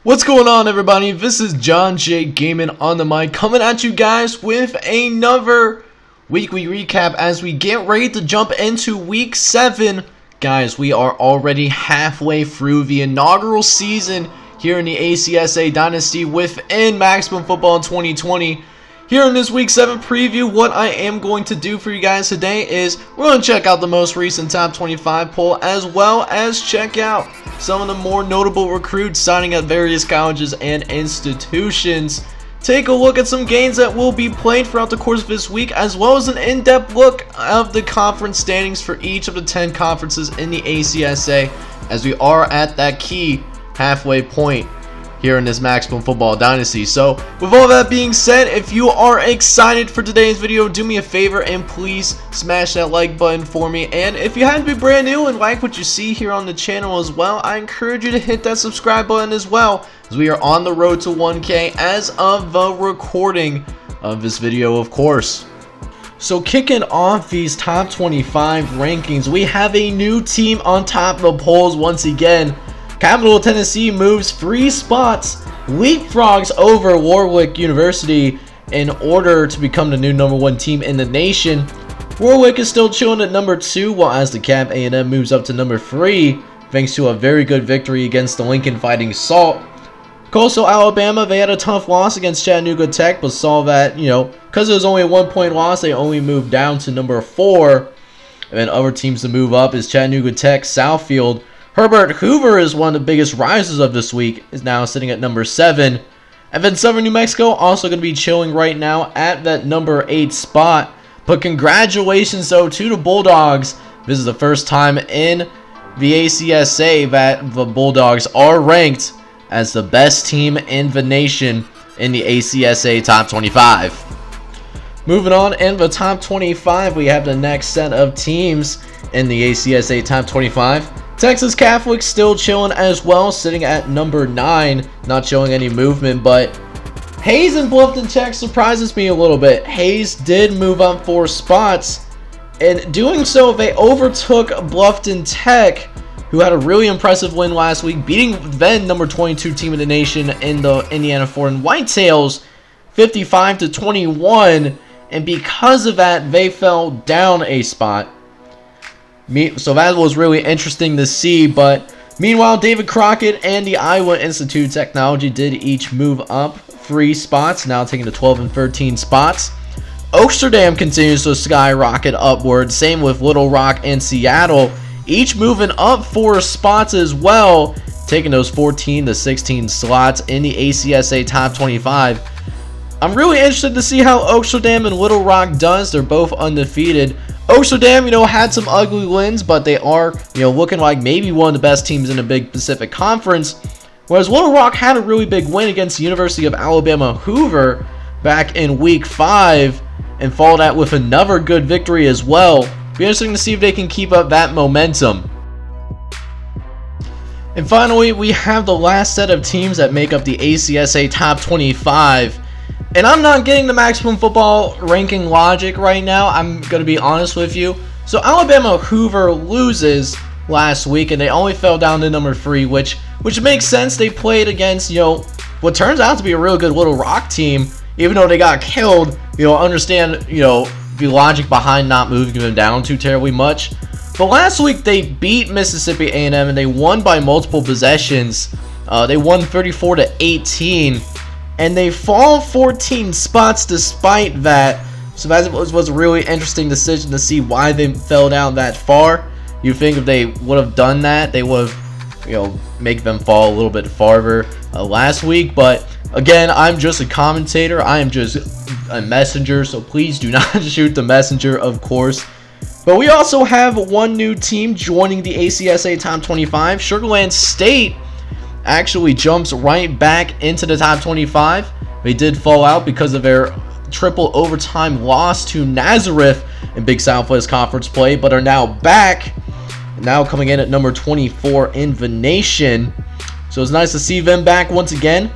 What's going on, everybody? This is John J. Gaming on the mic, coming at you guys with another weekly recap as we get ready to jump into week 7. Guys, we are already halfway through the inaugural season here in the ACSA Dynasty within Maximum Football in 2020. Here in this week 7 preview, what I am going to do for you guys today is we're going to check out the most recent top 25 poll, as well as check out some of the more notable recruits signing at various colleges and institutions. Take a look at some games that will be played throughout the course of this week, as well as an in-depth look of the conference standings for each of the 10 conferences in the ACSA, as we are at that key halfway point here in this Maximum Football Dynasty. So with all that being said, if you are excited for today's video, do me a favor and please smash that like button for me. And if you happen to be brand new and like what you see here on the channel as well, I encourage you to hit that subscribe button as well, as we are on the road to 1K as of the recording of this video, of course. So kicking off these top 25 rankings, we have a new team on top of the polls once again. Capital Tennessee moves 3 spots, leapfrogs over Warwick University in order to become the new #1 team in the nation. Warwick is still chilling at number 2, while as the Cap A&M moves up to number 3, thanks to a very good victory against the Lincoln Fighting Salt. Coastal Alabama, they had a tough loss against Chattanooga Tech, but saw that, because it was only a 1-point loss, they only moved down to number 4. And then other teams to move up is Chattanooga Tech, Southfield. Herbert Hoover is one of the biggest risers of this week, is now sitting at number 7. And then Southern New Mexico also going to be chilling right now at that number 8 spot. But congratulations though to the Bulldogs. This is the first time in the ACSA that the Bulldogs are ranked as the best team in the nation in the ACSA Top 25. Moving on, in the Top 25, we have the next set of teams in the ACSA Top 25. Texas Catholic still chilling as well, sitting at number 9, not showing any movement, but Hayes and Bluffton Tech surprises me a little bit. Hayes did move up 4 spots, and doing so, they overtook Bluffton Tech, who had a really impressive win last week, beating then number 22 team in the nation in the Indiana Foreign Whitetails 55-21, and because of that, they fell down a spot. So that was really interesting to see, but meanwhile, David Crockett and the Iowa Institute of Technology did each move up 3 spots, now taking the 12 and 13 spots. Oaksterdam continues to skyrocket upward, same with Little Rock and Seattle, each moving up 4 spots as well, taking those 14 to 16 slots in the ACSA Top 25. I'm really interested to see how Oaksterdam and Little Rock does. They're both undefeated. Oaksterdam, had some ugly wins, but they are, looking like maybe one of the best teams in the Big Pacific Conference. Whereas Little Rock had a really big win against the University of Alabama Hoover back in week 5 and followed that with another good victory as well. Be interesting to see if they can keep up that momentum. And finally, we have the last set of teams that make up the ACSA Top 25. And I'm not getting the Maximum Football ranking logic right now, I'm going to be honest with you. So Alabama Hoover loses last week, and they only fell down to number 3, which makes sense. They played against, what turns out to be a real good Little Rock team, even though they got killed. Understand, the logic behind not moving them down too terribly much. But last week, they beat Mississippi A&M, and they won by multiple possessions. They won 34-18. And they fall 14 spots despite that. So that was a really interesting decision to see why they fell down that far. You think if they would have done that, they would have, make them fall a little bit farther last week. But again, I'm just a commentator. I am just a messenger. So please do not shoot the messenger, of course. But we also have one new team joining the ACSA Top 25. Sugarland State actually jumps right back into the top 25. They did fall out because of their triple overtime loss to Nazareth in Big Southwest Conference play, but are now back, now coming in at number 24 in the nation. So it's nice to see them back once again.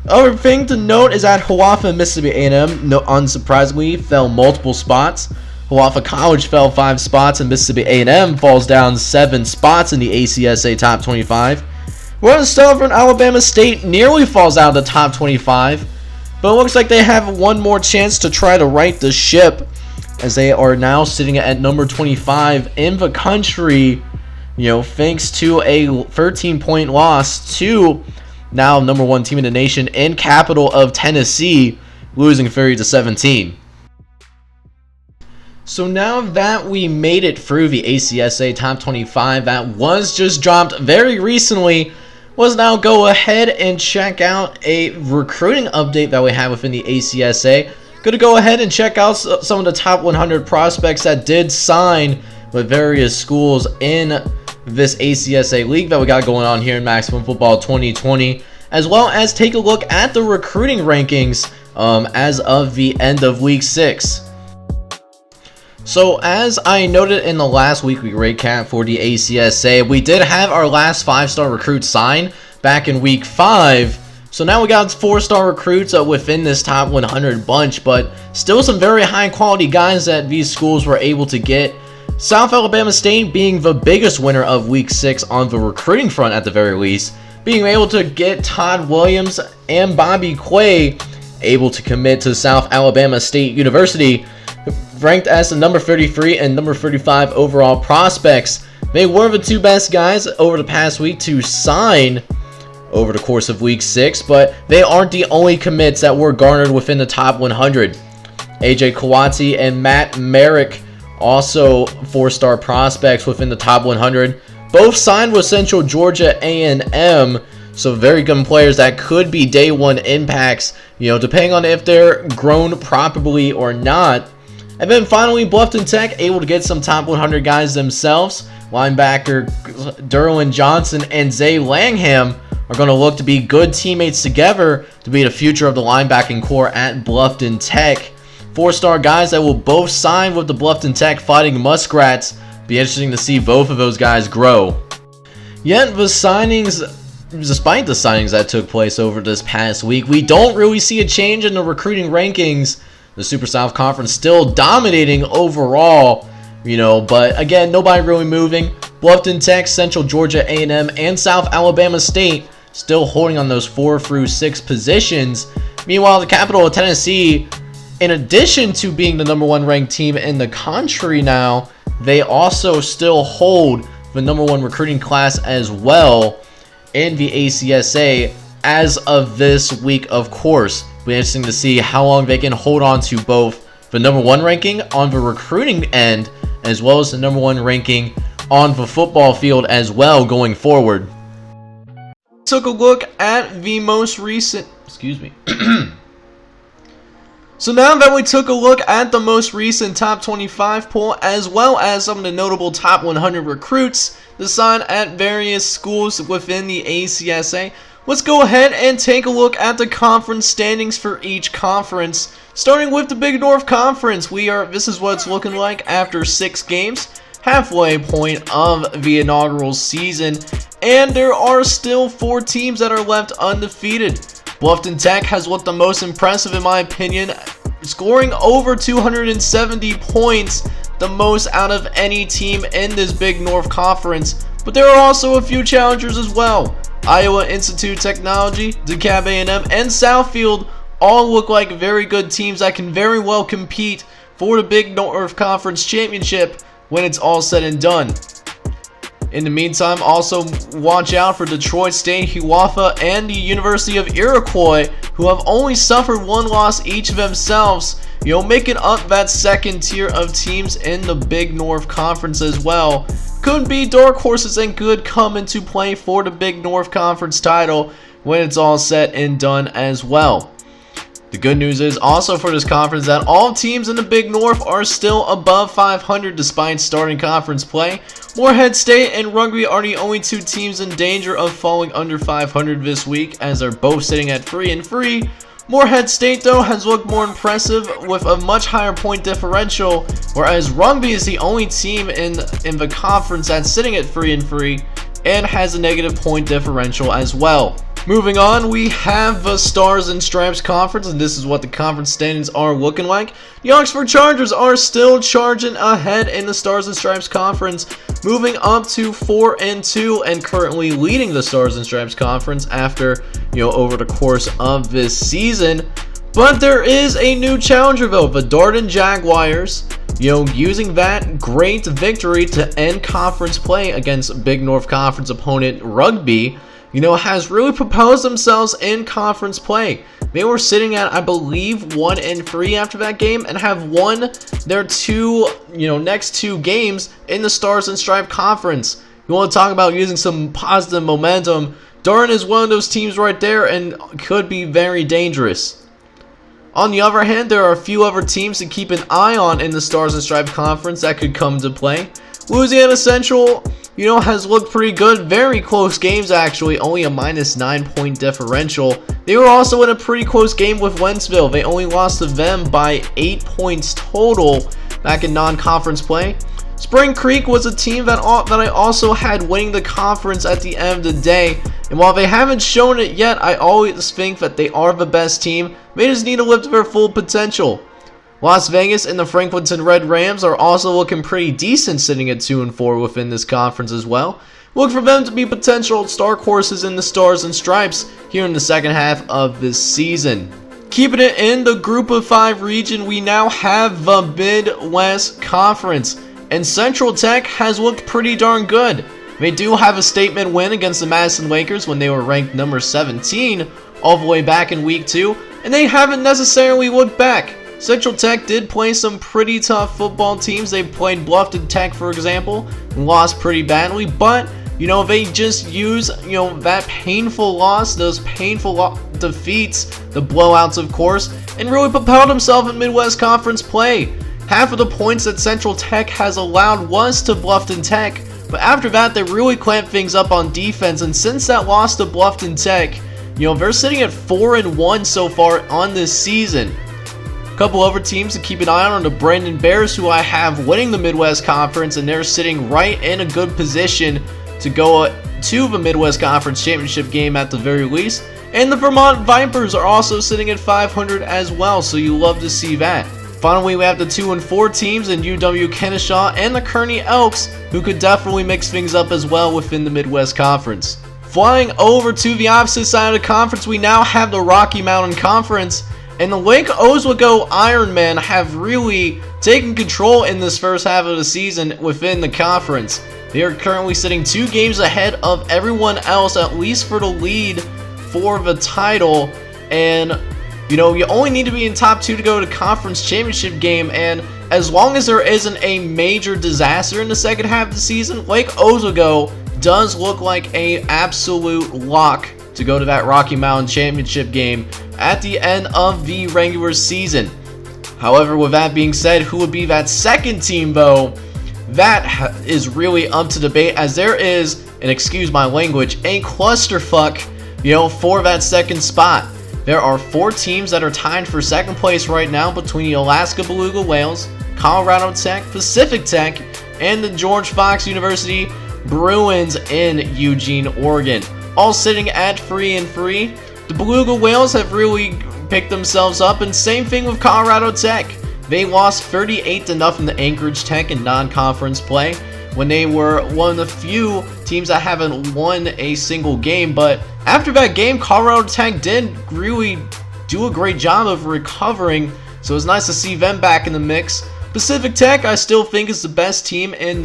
Other thing to note is that Hawafha and Mississippi A&M, unsurprisingly, fell multiple spots. Hawafha College fell 5 spots, and Mississippi A&M falls down 7 spots in the ACSA Top 25. Whereas Southern Alabama State nearly falls out of the top 25, but it looks like they have one more chance to try to right the ship, as they are now sitting at number 25 in the country, thanks to a 13-point loss to now number 1 team in the nation in capital of Tennessee, losing 30-17. So now that we made it through the ACSA top 25 that was just dropped very recently, let's now go ahead and check out a recruiting update that we have within the ACSA. Gonna go ahead and check out some of the top 100 prospects that did sign with various schools in this ACSA league that we got going on here in Maximum Football 2020, as well as take a look at the recruiting rankings as of the end of week 6. So as I noted in the last weekly recap for the ACSA, we did have our last 5-star recruit sign back in week 5. So now we got 4-star recruits within this top 100 bunch, but still some very high quality guys that these schools were able to get. South Alabama State being the biggest winner of week 6 on the recruiting front at the very least, being able to get Todd Williams and Bobby Quay able to commit to South Alabama State University, ranked as the number 33 and number 35 overall prospects. They were the 2 best guys over the past week to sign over the course of week 6, but they aren't the only commits that were garnered within the top 100. AJ Kawati and Matt Merrick, also 4-star prospects within the top 100, both signed with Central Georgia A&M, so very good players that could be day 1 impacts, depending on if they're grown properly or not. And then finally, Bluffton Tech able to get some top 100 guys themselves. Linebacker Derwin Johnson and Zay Langham are going to look to be good teammates together to be the future of the linebacking core at Bluffton Tech. 4-star guys that will both sign with the Bluffton Tech Fighting Muskrats. Be interesting to see both of those guys grow. Yet despite the signings that took place over this past week, we don't really see a change in the recruiting rankings. The Super South Conference still dominating overall, but again, nobody really moving. Bluffton Tech, Central Georgia A&M, and South Alabama State still holding on those 4 through 6 positions. Meanwhile, the capital of Tennessee, in addition to being the number 1 ranked team in the country now, they also still hold the number 1 recruiting class as well in the ACSA as of this week, of course. It'll be interesting to see how long they can hold on to both the number 1 ranking on the recruiting end as well as the number 1 ranking on the football field as well going forward. Took a look at the most recent, So now that we took a look at the most recent top 25 poll as well as some of the notable top 100 recruits to sign at various schools within the ACSA, let's go ahead and take a look at the conference standings for each conference. Starting with the Big North Conference, this is what it's looking like after 6 games, halfway point of the inaugural season, and there are still 4 teams that are left undefeated. Bluffton Tech has looked the most impressive in my opinion, scoring over 270 points, the most out of any team in this Big North Conference, but there are also a few challengers as well. Iowa Institute Technology, DeKalb A&M, and Southfield all look like very good teams that can very well compete for the Big North Conference Championship when it's all said and done. In the meantime, also watch out for Detroit State, Hiawatha, and the University of Iroquois, who have only suffered 1 loss each themselves, making up that second tier of teams in the Big North Conference as well. Could be dark horses and could come into play for the Big North Conference title when it's all said and done as well. The good news is also for this conference that all teams in the Big North are still above 500 despite starting conference play. Morehead State and Rugby are the only 2 teams in danger of falling under 500 this week, as they're both sitting at 3-3. Morehead State though has looked more impressive with a much higher point differential, whereas Rugby is the only team in the conference that's sitting at 3-3 and has a negative point differential as well. Moving on, we have the Stars and Stripes Conference, and this is what the conference standings are looking like. The Oxford Chargers are still charging ahead in the Stars and Stripes Conference, moving up to 4-2 and currently leading the Stars and Stripes Conference after, over the course of this season. But there is a new challenger though, the Darden Jaguars, using that great victory to end conference play against Big North Conference opponent Rugby, has really proposed themselves in conference play. They were sitting at, I believe, 1-3 after that game and have won their next two games in the Stars and Stripe Conference. You want to talk about using some positive momentum? Darden is one of those teams right there and could be very dangerous. On the other hand, there are a few other teams to keep an eye on in the Stars and Stripes Conference that could come to play. Louisiana Central, has looked pretty good. Very close games, actually. Only a -9 point differential. They were also in a pretty close game with Wentzville. They only lost to them by 8 points total back in non-conference play. Spring Creek was a team that I also had winning the conference at the end of the day. And while they haven't shown it yet, I always think that they are the best team. They just need to live to their full potential. Las Vegas and the Franklinton Red Rams are also looking pretty decent, sitting at 2-4 within this conference as well. Look for them to be potential star horses in the Stars and Stripes here in the second half of this season. Keeping it in the Group of 5 region, we now have the Midwest Conference, and Central Tech has looked pretty darn good. They do have a statement win against the Madison Lakers when they were ranked number 17 all the way back in week 2, and they haven't necessarily looked back. Central Tech did play some pretty tough football teams. They played Bluffton Tech, for example, and lost pretty badly, but they just use that painful loss, those painful defeats, the blowouts of course, and really propelled himself in Midwest Conference play. Half of the points that Central Tech has allowed was to Bluffton Tech, but after that they really clamped things up on defense, and since that loss to Bluffton Tech, they're sitting at 4-1 so far on this season. A couple other teams to keep an eye on are the Brandon Bears, who I have winning the Midwest Conference, and they're sitting right in a good position to go to the Midwest Conference Championship game at the very least. And the Vermont Vipers are also sitting at 500 as well, so you love to see that. Finally, we have the 2-4 teams in UW Kennesaw and the Kearney Elks, who could definitely mix things up as well within the Midwest Conference. Flying over to the opposite side of the conference, we now have the Rocky Mountain Conference. And the Lake Oswego Ironmen have really taken control in this first half of the season within the conference. They are currently sitting 2 games ahead of everyone else, at least for the lead for the title. And, you only need to be in top 2 to go to conference championship game. And as long as there isn't a major disaster in the second half of the season, Lake Oswego does look like an absolute lock to go to that Rocky Mountain Championship game at the end of the regular season. However, with that being said, who would be that second team though? That is really up to debate, as there is, and excuse my language, a clusterfuck, for that second spot. There are 4 teams that are tied for second place right now between the Alaska Beluga Whales, Colorado Tech, Pacific Tech, and the George Fox University Bruins in Eugene, Oregon. All sitting at 3-3. The Beluga Whales have really picked themselves up, and same thing with Colorado Tech. They lost 38-0 to Anchorage Tech in non-conference play when they were one of the few teams that haven't won a single game. But after that game, Colorado Tech did really do a great job of recovering, so it's nice to see them back in the mix. Pacific Tech, I still think, is the best team in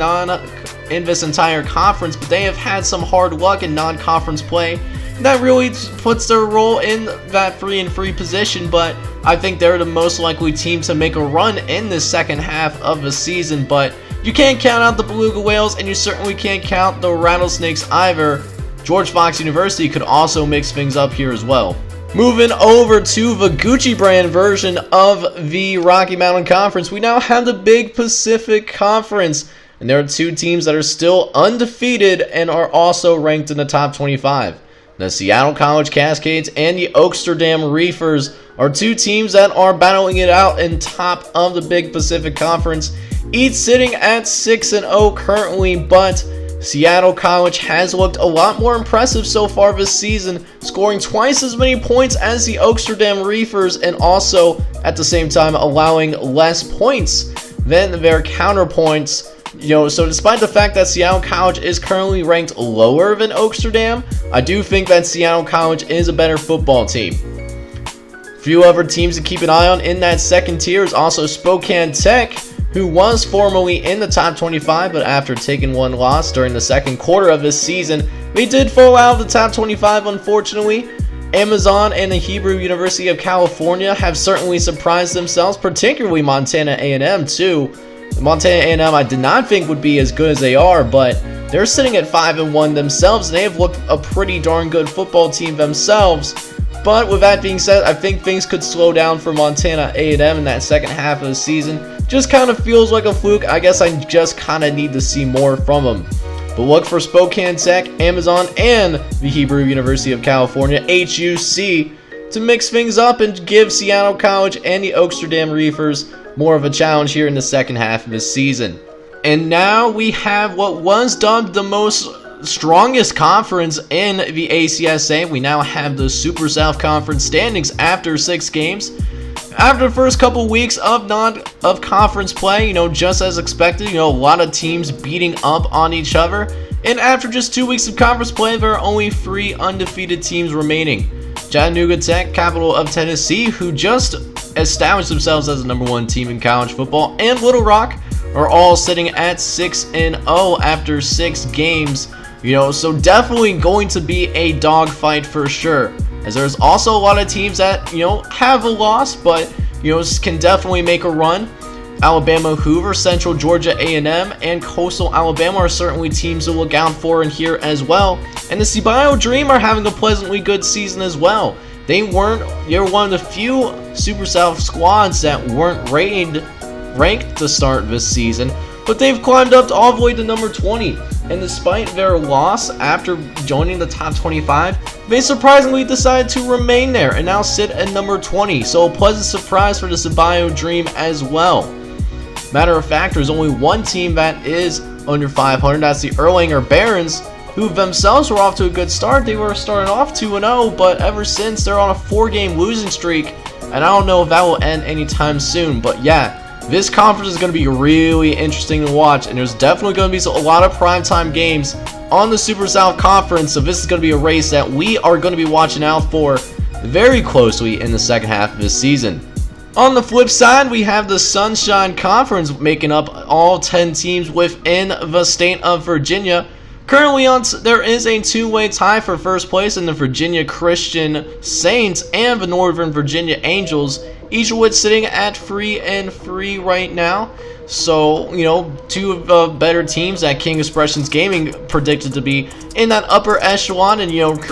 this entire conference, but they have had some hard luck in non-conference play. That really puts their role in that 3-3 position, but I think they're the most likely team to make a run in this second half of the season. But you can't count out the Beluga Whales, and you certainly can't count the Rattlesnakes either. George Fox University could also mix things up here as well. Moving over to the Gucci brand version of the Rocky Mountain Conference, we now have the Big Pacific Conference, and there are 2 teams that are still undefeated and are also ranked in the top 25. The Seattle College Cascades and the Oaksterdam Reefers are 2 teams that are battling it out in top of the Big Pacific Conference, each sitting at 6-0 currently, but Seattle College has looked a lot more impressive so far this season, scoring twice as many points as the Amsterdam Reefers and also at the same time allowing less points than their counterpoints. So despite the fact that Seattle College is currently ranked lower than Amsterdam, I do think that Seattle College is a better football team. Few other teams to keep an eye on in that second tier is also Spokane Tech, who was formerly in the top 25, but after taking one loss during the second quarter of this season, they did fall out of the top 25, unfortunately. Amazon and the Hebrew University of California have certainly surprised themselves, particularly Montana A&M too. Montana A&M I did not think would be as good as they are, but they're sitting at 5-1 themselves, and they have looked a pretty darn good football team themselves. But with that being said, I think things could slow down for Montana A&M in that second half of the season. Just kind of feels like a fluke. I guess I just kind of need to see more from them. But look for Spokane Tech, Amazon, and the Hebrew University of California, HUC, to mix things up and give Seattle College and the Amsterdam Reefers more of a challenge here in the second half of the season. And now we have what was dubbed the strongest conference in the ACSA. We now have the Super South Conference standings after 6 games. After the first couple weeks of conference play, just as expected, a lot of teams beating up on each other. And after just 2 weeks of conference play, there are only 3 undefeated teams remaining. Chattanooga Tech, capital of Tennessee, who just established themselves as the #1 team in college football, and Little Rock are all sitting at 6-0 after 6 games. So definitely going to be a dogfight for sure. As there's also a lot of teams that, have a loss, but, can definitely make a run. Alabama Hoover, Central Georgia A&M, and Coastal Alabama are certainly teams to look out for in here as well. And the Ceballo Dream are having a pleasantly good season as well. They're one of the few Super South squads that weren't ranked to start this season, but they've climbed up all the way to number 20. And despite their loss after joining the top 25, they surprisingly decided to remain there and now sit at number 20. So a pleasant surprise for the Ceballo Dream as well. Matter of fact, there's only one team that is under 500. That's the Erlanger Barons, who themselves were off to a good start. They were starting off 2-0, but ever since they're on a 4-game losing streak, and I don't know if that will end anytime soon. But yeah, this conference is going to be really interesting to watch, and there's definitely going to be a lot of primetime games on the Super South Conference, so this is going to be a race that we are going to be watching out for very closely in the second half of this season. On the flip side, we have the Sunshine Conference making up all 10 teams within the state of Virginia. Currently, there is a 2-way tie for first place in the Virginia Christian Saints and the Northern Virginia Angels, each of which sitting at 3-3 right now. So, 2 of the better teams that King Expressions Gaming predicted to be in that upper echelon, and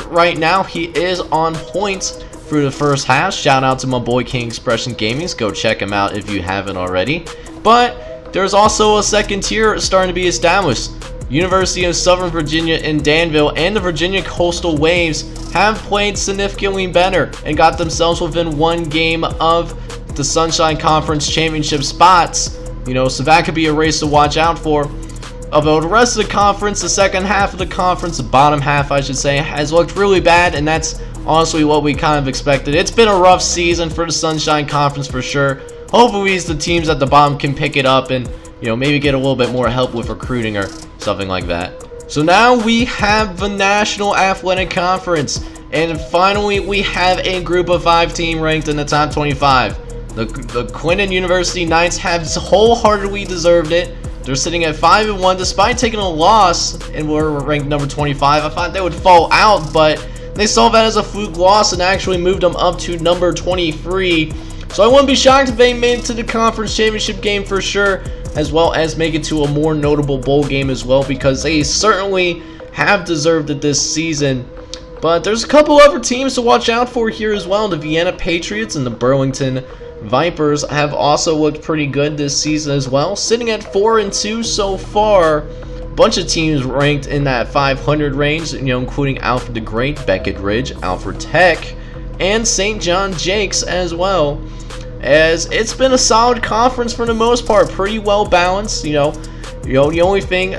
right now he is on points through the first half. Shout out to my boy King Expression Gaming. Go check him out if you haven't already. But there's also a second tier starting to be established. University of Southern Virginia in Danville and the Virginia Coastal Waves have played significantly better and got themselves within 1 game of the Sunshine Conference championship spots. So that could be a race to watch out for. Although the rest of the conference, the second half of the conference, the bottom half I should say, has looked really bad, and that's honestly what we kind of expected. It's been a rough season for the Sunshine Conference for sure. Hopefully the teams at the bottom can pick it up and maybe get a little bit more help with recruiting or something like that. So now we have the National Athletic Conference, and finally we have a group of 5 team ranked in the top 25. The Quinton University Knights have wholeheartedly deserved it. They're sitting at 5-1 despite taking a loss and were ranked number 25. I thought they would fall out, but they saw that as a fluke loss and actually moved them up to number 23. So I wouldn't be shocked if they made it to the conference championship game for sure, as well as make it to a more notable bowl game as well, because they certainly have deserved it this season. But there's a couple other teams to watch out for here as well. The Vienna Patriots and the Burlington Vipers have also looked pretty good this season as well, sitting at 4-2 so far. Bunch of teams ranked in that 500 range, including Alfred the Great, Beckett Ridge, Alfred Tech, and St. John Jakes as well. As it's been a solid conference for the most part, pretty well balanced. The only thing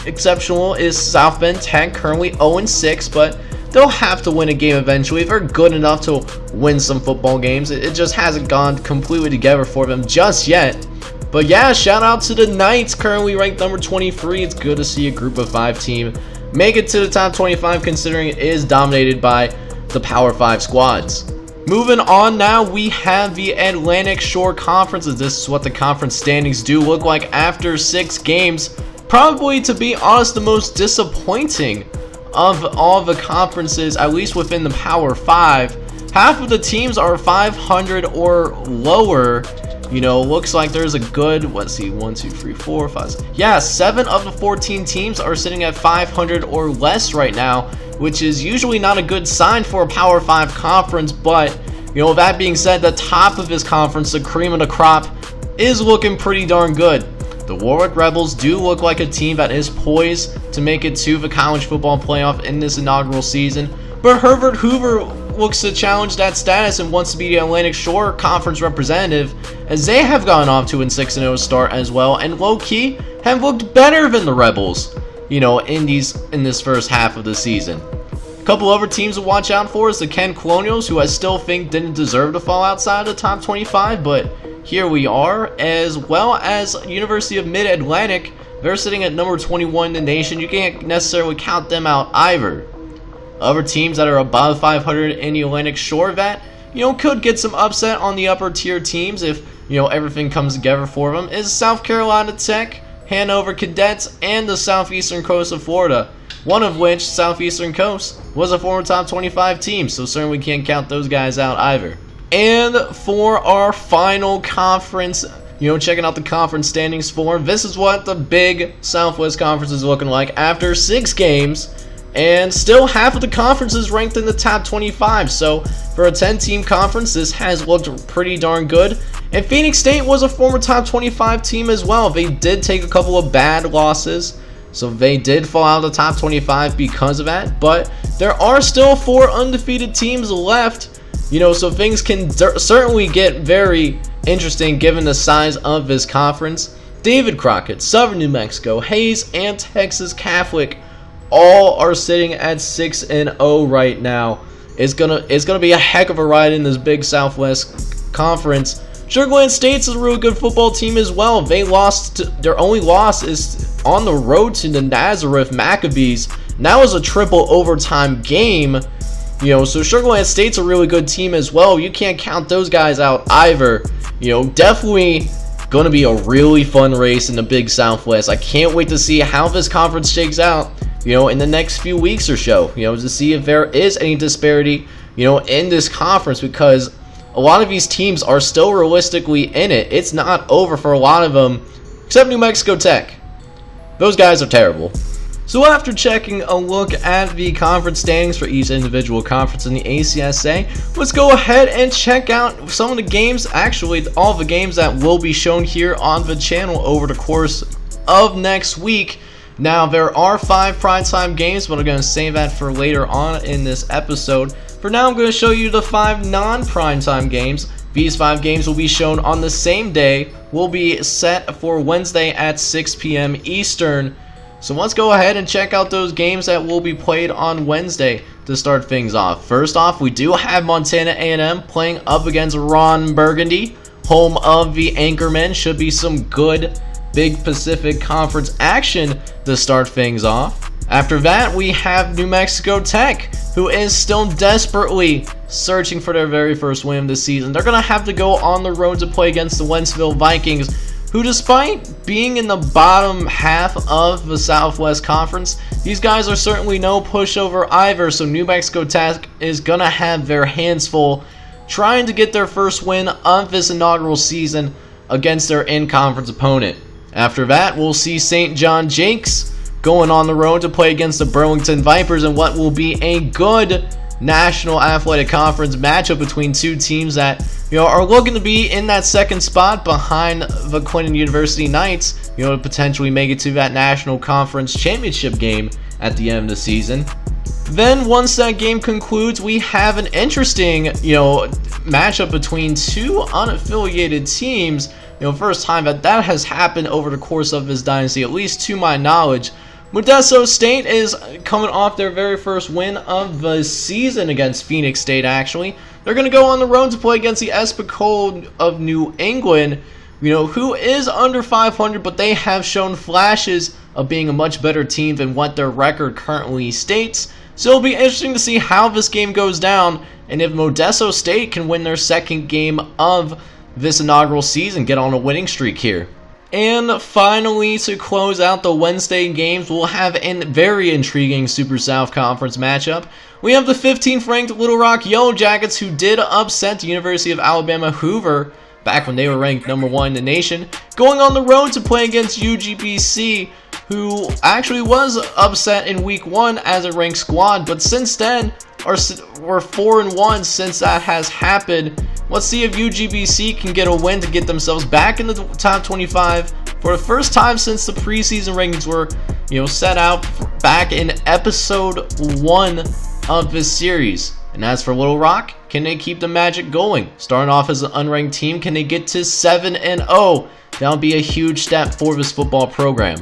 exceptional is South Bend Tech, currently 0-6, but they'll have to win a game eventually. They're good enough to win some football games. It just hasn't gone completely together for them just yet. But yeah, shout out to the Knights, currently ranked number 23. It's good to see a group of 5 team make it to the top 25, considering it is dominated by the Power 5 squads. Moving on now, we have the Atlantic Shore Conference. This is what the conference standings do look like after 6 games. Probably, to be honest, the most disappointing of all the conferences, at least within the Power 5. Half of the teams are 500 or lower. You know, looks like there's a good, let's see, 1, 2, 3, 4, 5, 6. Yeah, 7 of the 14 teams are sitting at 500 or less right now, which is usually not a good sign for a Power 5 conference. But, you know, that being said, the top of this conference, the cream of the crop, is looking pretty darn good. The Warwick Rebels do look like a team that is poised to make it to the college football playoff in this inaugural season. But Hoover looks to challenge that status and wants to be the Atlantic Shore Conference representative, as they have gone off to a 6-0 start as well, and low-key have looked better than the Rebels, you know, in this first half of the season. A couple other teams to watch out for is the Kent Colonials, who I still think didn't deserve to fall outside of the top 25, but here we are, as well as University of Mid-Atlantic. They're sitting at number 21 in the nation. You can't necessarily count them out either. Other teams that are above 500 in the Atlantic Shore that, you know, could get some upset on the upper tier teams if, you know, everything comes together for them is South Carolina Tech, Hanover Cadets, and the Southeastern Coast of Florida. One of which, Southeastern Coast, was a former top 25 team, so certainly can't count those guys out either. And for our final conference, you know, checking out the conference standings for, this is what the big Southwest Conference is looking like after 6 games. And still half of the conference is ranked in the top 25. So for a 10-team conference, this has looked pretty darn good. And Phoenix State was a former top 25 team as well. They did take a couple of bad losses, so they did fall out of the top 25 because of that. But there are still 4 undefeated teams left. You know, so things can certainly get very interesting given the size of this conference. David Crockett, Southern New Mexico, Hayes, and Texas Catholic all are sitting at 6-0 right now. It's gonna be a heck of a ride in this big Southwest Conference. Sugarland State's a really good football team as well. They lost their only loss is on the road to the Nazareth Maccabees. And that was a triple overtime game. You know, so Sugarland State's a really good team as well. You can't count those guys out either. You know, definitely going to be a really fun race in the big Southwest. I can't wait to see how this conference shakes out, you know, in the next few weeks or so, you know, to see if there is any disparity, you know, in this conference, because a lot of these teams are still realistically in it. It's not over for a lot of them, except New Mexico Tech. Those guys are terrible. So after checking a look at the conference standings for each individual conference in the ACSA, let's go ahead and check out some of the games, actually all the games that will be shown here on the channel over the course of next week. Now, there are 5 primetime games, but I'm going to save that for later on in this episode. For now, I'm going to show you the 5 non-primetime games. These 5 games will be shown on the same day, will be set for Wednesday at 6 p.m. Eastern. So let's go ahead and check out those games that will be played on Wednesday to start things off. First off, we do have Montana A&M playing up against Ron Burgundy, home of the Anchormen. Should be some good Big Pacific Conference action to start things off. After that, we have New Mexico Tech, who is still desperately searching for their very first win this season. They're going to have to go on the road to play against the Wentzville Vikings, who, despite being in the bottom half of the Southwest Conference, these guys are certainly no pushover either, so New Mexico Tech is going to have their hands full trying to get their first win of this inaugural season against their in-conference opponent. After that, we'll see St. John Jakes going on the road to play against the Burlington Vipers in what will be a good National Athletic Conference matchup between 2 teams that, you know, are looking to be in that second spot behind the Quinton University Knights, you know, to potentially make it to that National Conference Championship game at the end of the season. Then once that game concludes, we have an interesting, you know, matchup between 2 unaffiliated teams. You know, first time that has happened over the course of this dynasty, at least to my knowledge. Modesto State is coming off their very first win of the season against Phoenix State, actually. They're going to go on the road to play against the Espacole of New England, who is under 500, but they have shown flashes of being a much better team than what their record currently states. So it'll be interesting to see how this game goes down, and if Modesto State can win their second game of this inaugural season, get on a winning streak here. And finally, to close out the Wednesday games, we'll have a very intriguing Super South Conference matchup. We have the 15th ranked Little Rock Yellow Jackets, who did upset the University of Alabama Hoover back when they were ranked number 1 in the nation, going on the road to play against UGBC, who actually was upset in week 1 as a ranked squad, but since then we're 4-1 since that has happened. Let's see if UGBC can get a win to get themselves back in the top 25 for the first time since the preseason rankings were, set out back in episode 1 of this series. And as for Little Rock, can they keep the magic going? Starting off as an unranked team, can they get to 7-0? That'll be a huge step for this football program.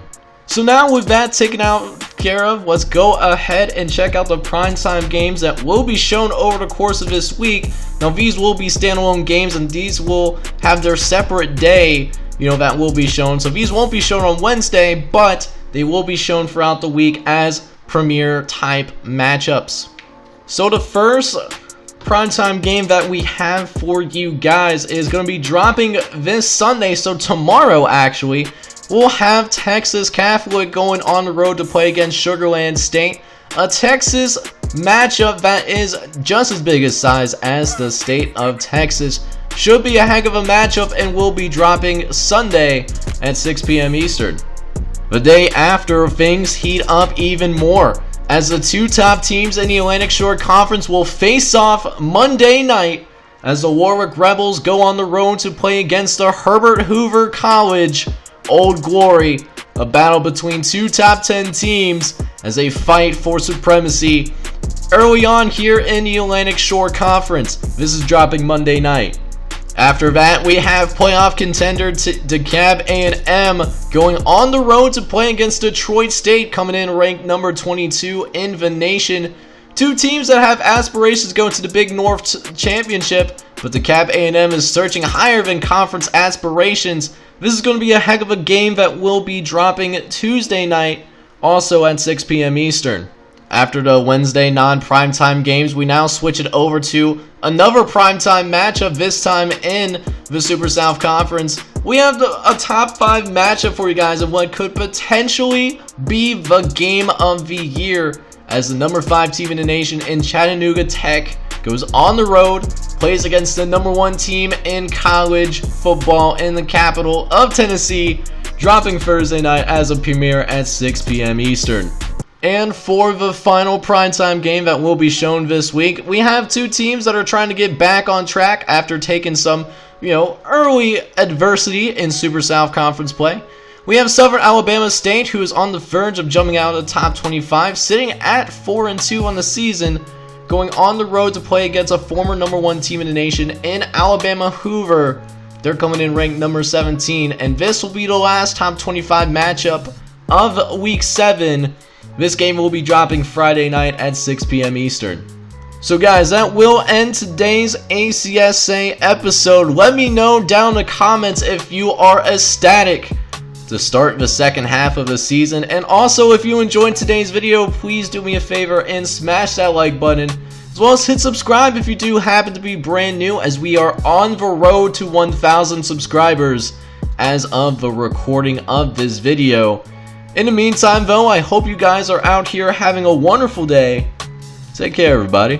So now with that taken out care of, let's go ahead and check out the primetime games that will be shown over the course of this week. Now these will be standalone games, and these will have their separate day, that will be shown. So these won't be shown on Wednesday, but they will be shown throughout the week as premier type matchups. So the first primetime game that we have for you guys is going to be dropping this Sunday, so tomorrow actually. We'll have Texas Catholic going on the road to play against Sugar Land State, a Texas matchup that is just as big a size as the state of Texas. Should be a heck of a matchup and will be dropping Sunday at 6 p.m. Eastern. The day after, things heat up even more, as the two top teams in the Atlantic Shore Conference will face off Monday night as the Warwick Rebels go on the road to play against the Herbert Hoover College Old Glory, a battle between two top 10 teams as they fight for supremacy early on here in the Atlantic Shore Conference. This is dropping Monday night. After that, we have playoff contender DeKalb A&M going on the road to play against Detroit State, coming in ranked number 22 in the nation. Two teams that have aspirations going to the Big North Championship, but DeKalb A&M is searching higher than conference aspirations. This is going to be a heck of a game that will be dropping Tuesday night, also at 6 p.m. Eastern. After the Wednesday non-primetime games, we now switch it over to another primetime matchup, this time in the Super South Conference. We have a top 5 matchup for you guys of what could potentially be the game of the year, as the number 5 team in the nation in Chattanooga Tech goes on the road, plays against the number 1 team in college football in the capital of Tennessee, dropping Thursday night as a premiere at 6 p.m. Eastern. And for the final primetime game that will be shown this week, we have two teams that are trying to get back on track after taking some, early adversity in Super South Conference play. We have Southern Alabama State, who is on the verge of jumping out of the top 25, sitting at 4-2 on the season, going on the road to play against a former number 1 team in the nation in Alabama Hoover. They're coming in ranked number 17, and this will be the last top 25 matchup of week 7. This game will be dropping Friday night at 6 p.m. Eastern. So guys, that will end today's ACSA episode. Let me know down in the comments if you are ecstatic to start the second half of the season. And also, if you enjoyed today's video, please do me a favor and smash that like button, as well as hit subscribe if you do happen to be brand new, as we are on the road to 1,000 subscribers as of the recording of this video. In the meantime, though, I hope you guys are out here having a wonderful day. Take care, everybody.